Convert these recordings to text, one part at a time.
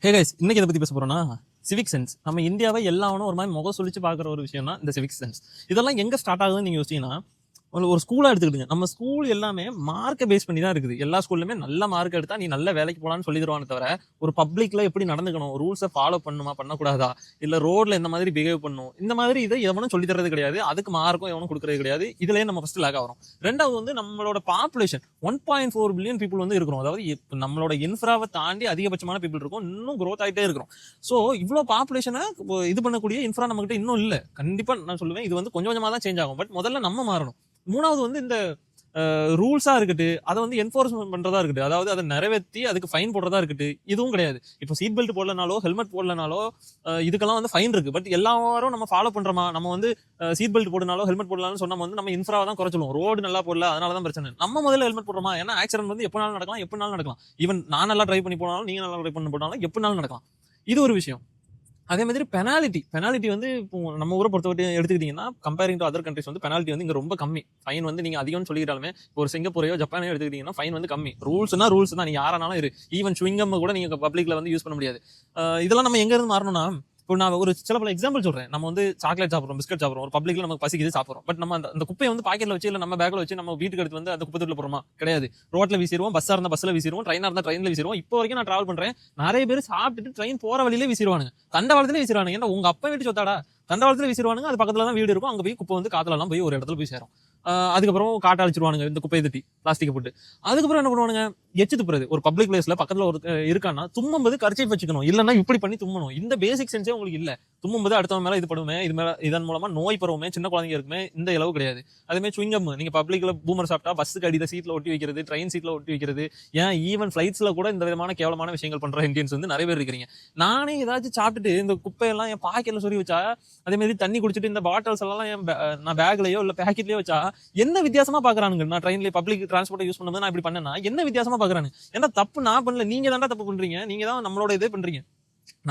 Hey guys, இன்னைக்கு எதை பத்தி பேச போறோம்னா சிவிக் சென்ஸ். நம்ம இந்தியாவை எல்லாவனும் ஒரு மாதிரி முகம் சுழிச்சு பார்க்குற ஒரு விஷயம் தான் இந்த சிவிக் சென்ஸ். இதெல்லாம் எங்க ஸ்டார்ட் ஆகுதுன்னு நீங்க யோசிச்சீங்கன்னா, ஒரு ஸ்கூலா எடுத்துக்கிட்டுங்க. நம்ம ஸ்கூல் எல்லாமே மார்க்கை பேஸ் பண்ணி தான் இருக்குது. எல்லா ஸ்கூல்லுமே நல்ல மார்க் எடுத்தா நீ நல்ல வேலைக்கு போலான்னு சொல்லி தருவானே தவிர, ஒரு பப்ளிக்ல எப்படி நடந்துக்கணும், ரூல்ஸை ஃபாலோ பண்ணுமா பண்ணக்கூடாதா, இல்ல ரோட்ல இந்த மாதிரி பிஹேவ் பண்ணும், இந்த மாதிரி இதை எவனும் சொல்லி தரது கிடையாது. அதுக்கு மார்க்கும் எவனும் கொடுக்கறது கிடையாது. இதுலயே நம்ம ஃபர்ஸ்ட் லேக் ஆகிறோம். ரெண்டாவது வந்து நம்மளோட பாப்புலேஷன் 1.4 பில்லியன் பீப்புள் வந்து இருக்கிறோம். அதாவது நம்மளோட இன்ஃப்ராவை தாண்டி அதிகபட்சமான பீப்புள் இருக்கும். இன்னும் growth ஆகிட்டே இருக்கிறோம். ஸோ இவ்வளோ பாப்புலேஷனை இது பண்ணக்கூடிய இன்ஃப்ரா நம்மகிட்ட இன்னும் இல்லை. கண்டிப்பா நான் சொல்லுவேன், இது வந்து கொஞ்சம் கொஞ்சமா தான் சேஞ்ச் ஆகும். பட் முதல்ல நம்ம மாறணும். மூணாவது வந்து இந்த ரூல்ஸா இருக்கட்டு, அதை வந்து என்போர்ஸ்மெண்ட் பண்றதா இருக்கட்டு, அதாவது அதை நிறைவேற்றி அதுக்கு ஃபைன் போடுறதா இருக்கட்டு, இதுவும் கிடையாது. இப்போ சீட் பெல்ட் போடலனாலோ ஹெல்மெட் போடலனாலோ இதுக்கெல்லாம் வந்து ஃபைன் இருக்கு. பட் எல்லாரும் நம்ம ஃபாலோ பண்றோமா? நம்ம வந்து சீட் பெல்ட் போடனாலோ ஹெல்மெட் போடலாம்னு சொன்னா வந்து நம்ம இன்ஃப்ராவை தான் குறைச்சலும். ரோடு நல்லா போடல, அதனால தான் பிரச்சனை. நம்ம முதல்ல ஹெல்மெட் போடுறோமா? ஏன்னா ஆக்சிடென்ட் வந்து எப்பனாலும் நடக்கலாம், எப்பனாலும் நடக்கலாம். ஈவன் நான் நல்லா ட்ரைவ் பண்ணி போனாலும், நீங்க நல்லா ட்ரைவ் பண்ணி போனாலும் எப்பனாலும் நடக்கலாம். இது ஒரு விஷயம். அதே மாதிரி பெனாலிட்டி வந்து இப்போ நம்ம ஊரை பொறுத்தவரை எடுத்துக்கிட்டீங்கன்னா, கம்பேரிங் டு அதர் கண்ட்ரிஸ் வந்து பெனாலிட்டி வந்து இங்க ரொம்ப கம்மி. ஃபைன் வந்து நீங்க அதிகம்னு சொல்லிட்டாலுமே, இப்போ ஒரு சிங்கப்பூரையோ ஜப்பானையோ எடுத்துக்கிட்டீங்கன்னா ஃபைன் வந்து கம்மி. ரூல்ஸ்னா ரூல்ஸ் தான். நீங்க யாரானாலும் இரு. ஈவன் சுவிங்கம் கூட நீங்க பப்ளிக்ல வந்து யூஸ் பண்ண முடியாது. இதெல்லாம் நம்ம எங்க இருந்து மாறணும்னா, இப்போ நான் ஒரு சில பல எக்ஸாம்பிள் சொல்றேன். நம்ம வந்து சாக்லேட் சாப்பிடுறோம், பிஸ்கட் சாப்பிடுறோம், ஒரு பப்ளிக்ல நமக்கு பசிக்குது சாப்பிடுறோம். பட் நம்ம அந்த குப்பையை வந்து பாக்கெட்ல வச்சு, இல்ல நம்ம பேக்ல வச்சு நம்ம வீட்டுக்கு எடுத்து வந்து அந்த குப்பை தொட்டில போறோமா? கிடையாது. ரோட்ல வீசிடுவோம், பஸ்ஸா இருந்தா பஸ்ல வீசிடுவோம், ட்ரெயினா இருந்தா ட்ரெயின்ல வீசிடுவோம். இப்போ வரைக்கும் நான் டிராவல் பண்றேன், நிறைய பேர் சாப்பிட்டுட்டு ட்ரெயின் போற வழியிலே வீசிடுவானுங்க. தண்டவாளத்திலே வீசிடுவானுங்க. ஏன்னா உங்க அப்பா வீட்டு சொத்தாடா, தண்டவாளத்துல வீசிடுவானுங்க. அது பக்கத்துல தான் வீடு இருக்கும். அங்க போய் குப்பை வந்து காத்துல எல்லாம் போய் ஒரு இடத்துல போய் சேரும். அதுக்கப்புறம் காட்ட அழிச்சிருவானுங்க இந்த குப்பையை தட்டி பிளாஸ்டிக் போட்டு. அதுக்கப்புறம் என்ன பண்ணுவானுங்க? எச்சு துப்புறது. ஒரு பப்ளிக் பிளேஸ்ல பக்கத்துல ஒரு இருக்கான்னா தும்மும்போது கர்ச்சீஃப் வச்சுக்கணும், இல்லன்னா இப்படி பண்ணி தும்மணும். இந்த பேசிக் சென்ஸே உங்களுக்கு இல்ல. தும்மும்போது அடுத்தவங்க மேல இது படுமே, இது மேல இதன் மூலமா நோய் பரவுமே, சின்ன குழந்தைங்க இருக்குமே, இந்த அளவு கிடையாது. அதே மாதிரி சுவிங்கம் நீங்க பப்ளிக்ல பூமர் சாப்பிட்டா பஸ்ஸுக்கு அடியில சீட்ல ஒட்டி வைக்கிறது, ட்ரெயின் சீட்ல ஒட்டி வைக்கிறது, ஏன் ஈவன் ஃபிளைட்ஸ்ல கூட இந்த விதமான கேவலமான விஷயங்கள் பண்ற இந்தியன்ஸ் வந்து நிறைய பேர் இருக்கிறீங்க. நானே ஏதாச்சும் சாப்பிட்டுட்டு இந்த குப்பையெல்லாம் என் பாக்கெட்ல சொறி வச்சா, அதே மாதிரி தண்ணி குடிச்சிட்டு இந்த பாட்டில்ஸ் எல்லாம் நான் பேக்லயோ இல்ல பேக்கெட்லயோ வச்சா என்ன வித்தியாசமா பாக்குறானுங்க? நான் ட்ரெயின்ல பப்ளிக் டிரான்ஸ்போர்ட் யூஸ் பண்ணும்போது நான் இப்படி பண்ணேன்னா என்ன வித்தியாசமா பாக்குறானுங்க? ஏன்னா தப்பு நான் பண்ணல, நீங்க தான்டா தப்பு பண்றீங்க. நீங்க தான் நம்மளோட இதே பண்றீங்க,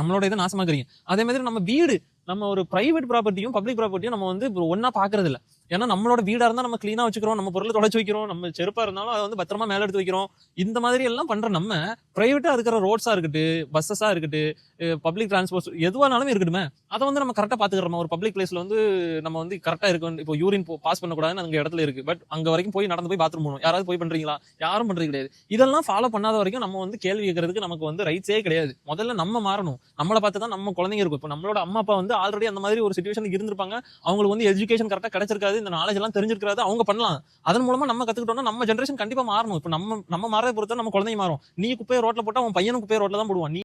நம்மளோட இதை நாசமாக்குறீங்க. அதே மாதிரி நம்ம வீடு, நம்ம ஒரு பிரைவேட் ப்ராப்பர்ட்டியும் பப்ளிக் ப்ராப்பர்ட்டியும் நம்ம வந்து ஒன்னா பாக்குறது இல்ல. ஏன்னா நம்மளோட வீடா இருந்தா நம்ம கிளீனா வச்சுக்கிறோம், நம்ம பொருளை தொடச்சு வைக்கிறோம், நம்ம செருப்பா இருந்தாலும் அதை வந்து பத்திரமா மேல எடுத்து வைக்கிறோம். இந்த மாதிரி எல்லாம் பண்ற நம்ம பிரைவேட்டா இருக்கிற ரோட்ஸா இருக்கட்டு, பஸ்ஸஸா இருக்கட்டு, பப்ளிக் டிரான்ஸ்போர்ட் எதுவானாலுமே இருக்கட்டுமே, அதை வந்து நம்ம கரெக்டா பாத்துக்கிறோம். ஒரு பப்ளிக் பிளேஸ்ல வந்து நம்ம வந்து கரெக்டா இருக்கு. இப்போ யூரின் பாஸ் பண்ணக்கூடாதுன்னு அங்க இடத்துல இருக்கு. பட் அங்க வரைக்கும் போய் நடந்து போய் பாத்ரூம் போகணும். யாராவது போய் பண்றீங்களா? யாரும் பண்றது கிடையாது. இதெல்லாம் ஃபாலோ பண்ணாத வரைக்கும் நம்ம வந்து கேள்வி கேட்கறதுக்கு நமக்கு வந்து ரைட்ஸே கிடையாது. முதல்ல நம்ம மாறணும். நம்மளை பார்த்து தான் நம்ம குழந்தைங்க இருக்கும். இப்போ நம்மளோட அம்மா அப்பா வந்து ஆல்ரெடி அந்த மாதிரி ஒரு சிச்சுவேஷன் இருந்திருப்பாங்க. அவங்களுக்கு வந்து எஜுகேஷன் கரெக்டா கிடைச்சிருக்காது, இந்த நாலேஜ் எல்லாம் தெரிஞ்சிருக்காது. அவங்க பண்ணலாம். அதன் மூலமா நம்ம கத்துக்கிட்டோம்னா நம்ம ஜெனரேஷன் கண்டிப்பா மாறணும். இப்போ நம்ம மாறதை பொறுத்த நம்ம குழந்தைங்க மாறும். நீ குப்பையை ரோட்ல போட்டா அவன் பையனும் குப்பையை ரோட்ல தான் போடுவான்.